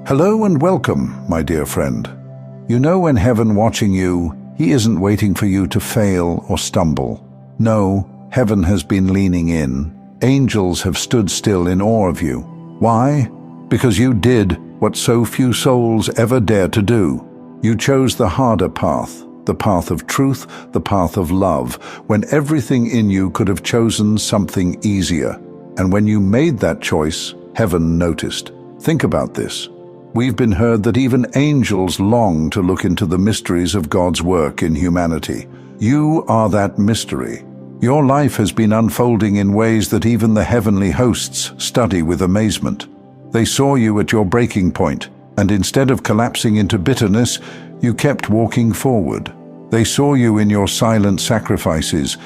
Hello and welcome, my dear friend. You know, when heaven watching you, he isn't waiting for you to fail or stumble. No, heaven has been leaning in. Angels have stood still in awe of you. Why? Because you did what so few souls ever dare to do. You chose the harder path, the path of truth, the path of love, when everything in you could have chosen something easier. And when you made that choice, heaven noticed. Think about this. We've been heard that even angels long to look into the mysteries of God's work in humanity. You are that mystery. Your life has been unfolding in ways that even the heavenly hosts study with amazement. They saw you at your breaking point, and instead of collapsing into bitterness, you kept walking forward. They saw you in your silent sacrifices.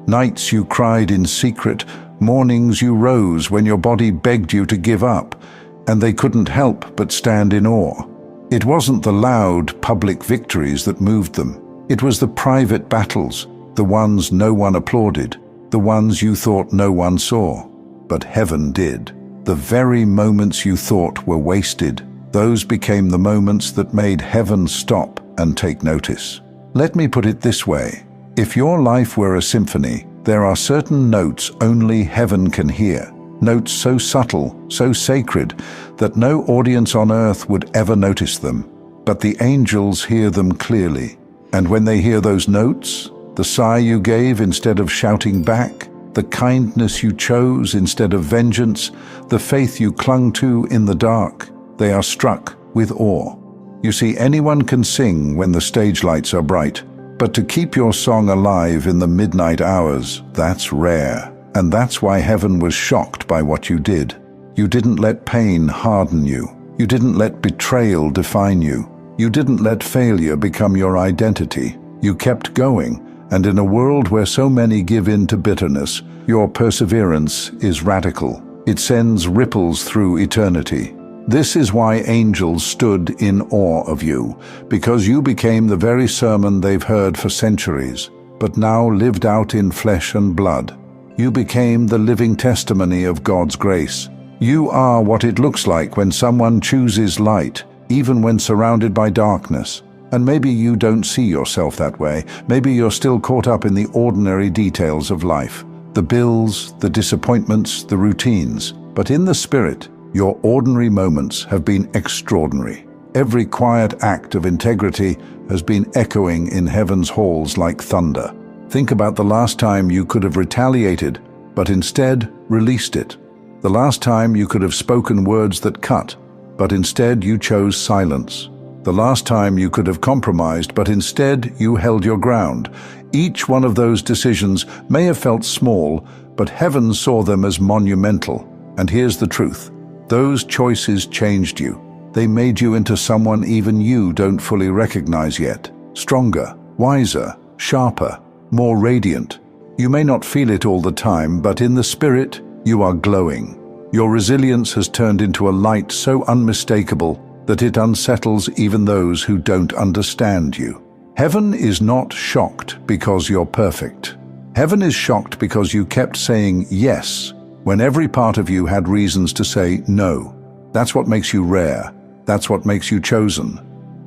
Nights you cried in secret, mornings you rose when your body begged you to give up, and they couldn't help but stand in awe. It wasn't the loud, public victories that moved them. It was the private battles, the ones no one applauded, the ones you thought no one saw. But heaven did. The very moments you thought were wasted, those became the moments that made heaven stop and take notice. Let me put it this way. If your life were a symphony, there are certain notes only heaven can hear. Notes so subtle, so sacred, that no audience on earth would ever notice them. But the angels hear them clearly. And when they hear those notes, the sigh you gave instead of shouting back, the kindness you chose instead of vengeance, the faith you clung to in the dark, they are struck with awe. You see, anyone can sing when the stage lights are bright, but to keep your song alive in the midnight hours, that's rare. And that's why heaven was shocked by what you did. You didn't let pain harden you. You didn't let betrayal define you. You didn't let failure become your identity. You kept going, and in a world where so many give in to bitterness, your perseverance is radical. It sends ripples through eternity. This is why angels stood in awe of you, because you became the very sermon they've heard for centuries, but now lived out in flesh and blood. You became the living testimony of God's grace. You are what it looks like when someone chooses light, even when surrounded by darkness. And maybe you don't see yourself that way. Maybe you're still caught up in the ordinary details of life. The bills, the disappointments, the routines. But in the spirit, your ordinary moments have been extraordinary. Every quiet act of integrity has been echoing in heaven's halls like thunder. Think about the last time you could have retaliated, but instead released it. The last time you could have spoken words that cut, but instead you chose silence. The last time you could have compromised, but instead you held your ground. Each one of those decisions may have felt small, but heaven saw them as monumental. And here's the truth. Those choices changed you. They made you into someone even you don't fully recognize yet. Stronger, wiser, sharper, more radiant. You may not feel it all the time, but in the spirit, you are glowing. Your resilience has turned into a light so unmistakable that it unsettles even those who don't understand you. Heaven is not shocked because you're perfect. Heaven is shocked because you kept saying yes when every part of you had reasons to say no. That's what makes you rare. That's what makes you chosen.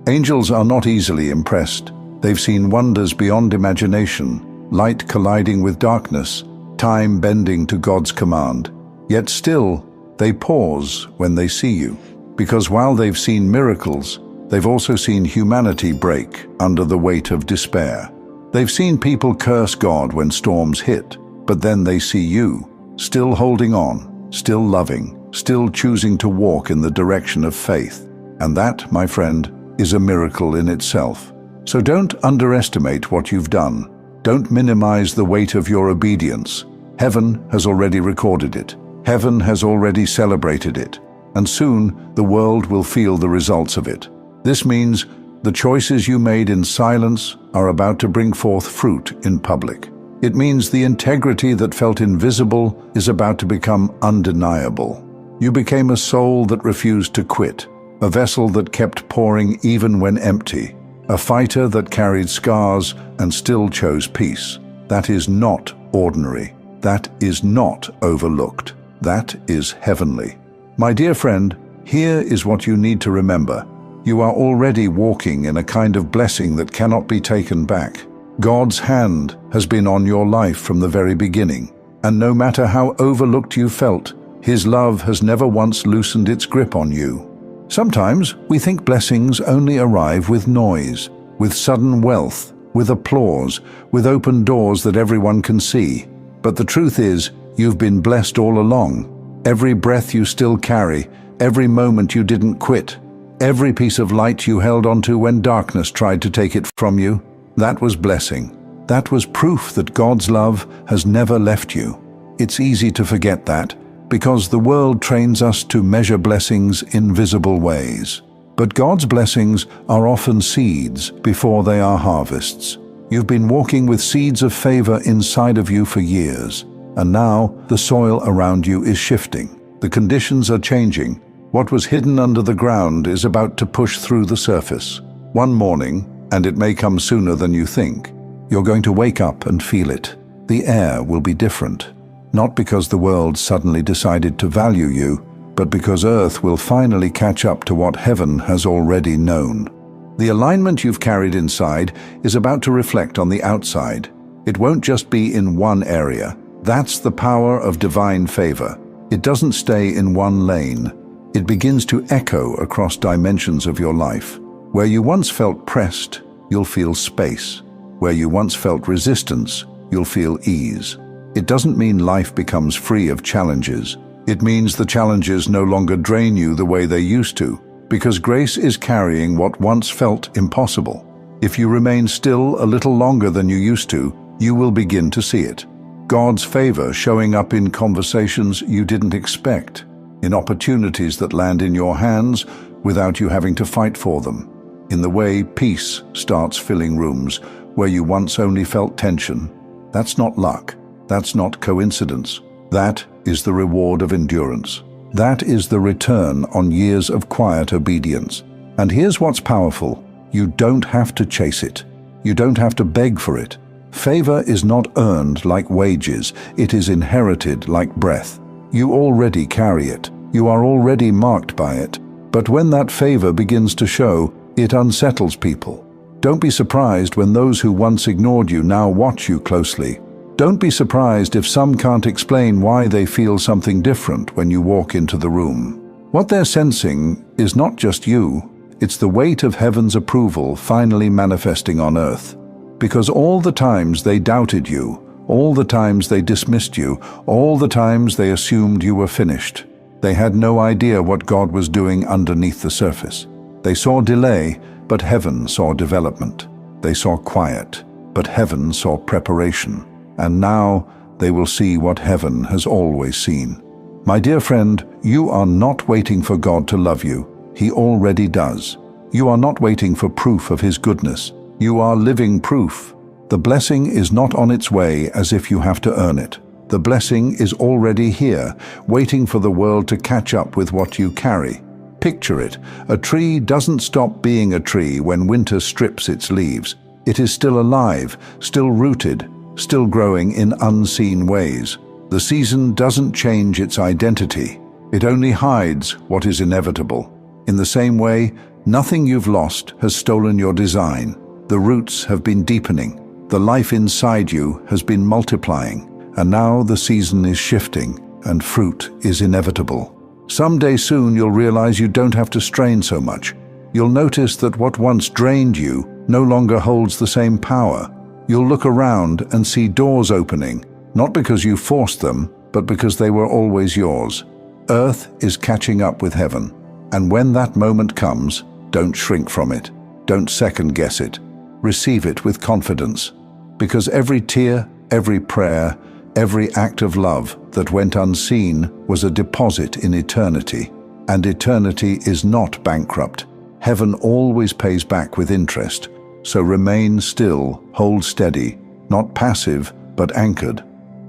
Angels are not easily impressed. They've seen wonders beyond imagination, light colliding with darkness, time bending to God's command. Yet still, they pause when they see you, because while they've seen miracles, they've also seen humanity break under the weight of despair. They've seen people curse God when storms hit, but then they see you, still holding on, still loving, still choosing to walk in the direction of faith. And that, my friend, is a miracle in itself. So don't underestimate what you've done. Don't minimize the weight of your obedience. Heaven has already recorded it. Heaven has already celebrated it. And soon the world will feel the results of it. This means the choices you made in silence are about to bring forth fruit in public. It means the integrity that felt invisible is about to become undeniable. You became a soul that refused to quit, a vessel that kept pouring even when empty, a fighter that carried scars and still chose peace. That is not ordinary. That is not overlooked. That is heavenly. My dear friend, Here is what you need to remember. You are already walking in a kind of blessing that cannot be taken back. God's hand has been on your life from the very beginning, and no matter how overlooked you felt, His love has never once loosened its grip on you. Sometimes we think blessings only arrive with noise, with sudden wealth, with applause, with open doors that everyone can see. But the truth is, you've been blessed all along. Every breath you still carry, every moment you didn't quit, every piece of light you held onto when darkness tried to take it from you, that was blessing. That was proof that God's love has never left you. It's easy to forget that, because the world trains us to measure blessings in visible ways. But God's blessings are often seeds before they are harvests. You've been walking with seeds of favor inside of you for years, and now the soil around you is shifting. The conditions are changing. What was hidden under the ground is about to push through the surface. One morning, and it may come sooner than you think, you're going to wake up and feel it. The air will be different. Not because the world suddenly decided to value you, but because Earth will finally catch up to what heaven has already known. The alignment you've carried inside is about to reflect on the outside. It won't just be in one area. That's the power of divine favor. It doesn't stay in one lane. It begins to echo across dimensions of your life. Where you once felt pressed, you'll feel space. Where you once felt resistance, you'll feel ease. It doesn't mean life becomes free of challenges. It means the challenges no longer drain you the way they used to, because grace is carrying what once felt impossible. If you remain still a little longer than you used to, you will begin to see it. God's favor showing up in conversations you didn't expect, in opportunities that land in your hands without you having to fight for them, in the way peace starts filling rooms where you once only felt tension. That's not luck. That's not coincidence. That is the reward of endurance. That is the return on years of quiet obedience. And here's what's powerful. You don't have to chase it. You don't have to beg for it. Favor is not earned like wages. It is inherited like breath. You already carry it. You are already marked by it. But when that favor begins to show, it unsettles people. Don't be surprised when those who once ignored you now watch you closely. Don't be surprised if some can't explain why they feel something different when you walk into the room. What they're sensing is not just you, it's the weight of heaven's approval finally manifesting on earth. Because all the times they doubted you, all the times they dismissed you, all the times they assumed you were finished, they had no idea what God was doing underneath the surface. They saw delay, but heaven saw development. They saw quiet, but heaven saw preparation. And now they will see what heaven has always seen. My dear friend, you are not waiting for God to love you. He already does. You are not waiting for proof of His goodness. You are living proof. The blessing is not on its way as if you have to earn it. The blessing is already here, waiting for the world to catch up with what you carry. Picture it. A tree doesn't stop being a tree when winter strips its leaves. It is still alive, still rooted, still growing in unseen ways. The season doesn't change its identity. It only hides what is inevitable. In the same way, nothing you've lost has stolen your design. The roots have been deepening. The life inside you has been multiplying. And now the season is shifting, and fruit is inevitable. Someday soon you'll realize you don't have to strain so much. You'll notice that what once drained you no longer holds the same power. You'll look around and see doors opening, not because you forced them, but because they were always yours. Earth is catching up with heaven. And when that moment comes, don't shrink from it. Don't second-guess it. Receive it with confidence. Because every tear, every prayer, every act of love that went unseen was a deposit in eternity. And eternity is not bankrupt. Heaven always pays back with interest. So remain still, hold steady, not passive, but anchored.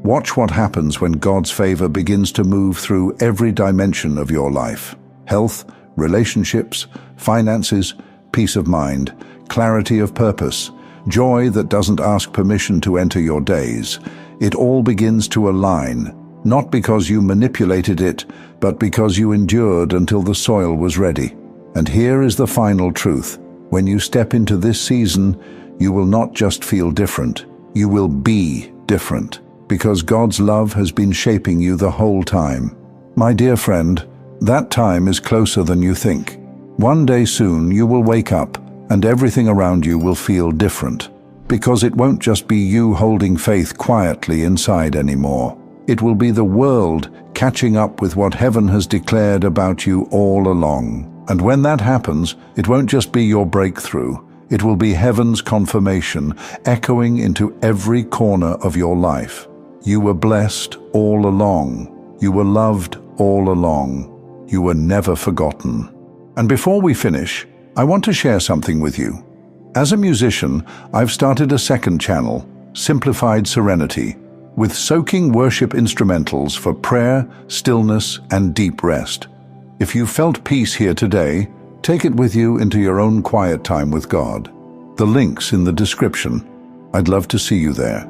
Watch what happens when God's favor begins to move through every dimension of your life. Health, relationships, finances, peace of mind, clarity of purpose, joy that doesn't ask permission to enter your days. It all begins to align, not because you manipulated it, but because you endured until the soil was ready. And here is the final truth. When you step into this season, you will not just feel different, you will be different, because God's love has been shaping you the whole time. My dear friend, that time is closer than you think. One day soon you will wake up and everything around you will feel different, because it won't just be you holding faith quietly inside anymore. It will be the world catching up with what heaven has declared about you all along. And when that happens, it won't just be your breakthrough. It will be heaven's confirmation, echoing into every corner of your life. You were blessed all along. You were loved all along. You were never forgotten. And before we finish, I want to share something with you. As a musician, I've started a second channel, Simplified Serenity, with soaking worship instrumentals for prayer, stillness, and deep rest. If you felt peace here today, take it with you into your own quiet time with God. The link's in the description. I'd love to see you there.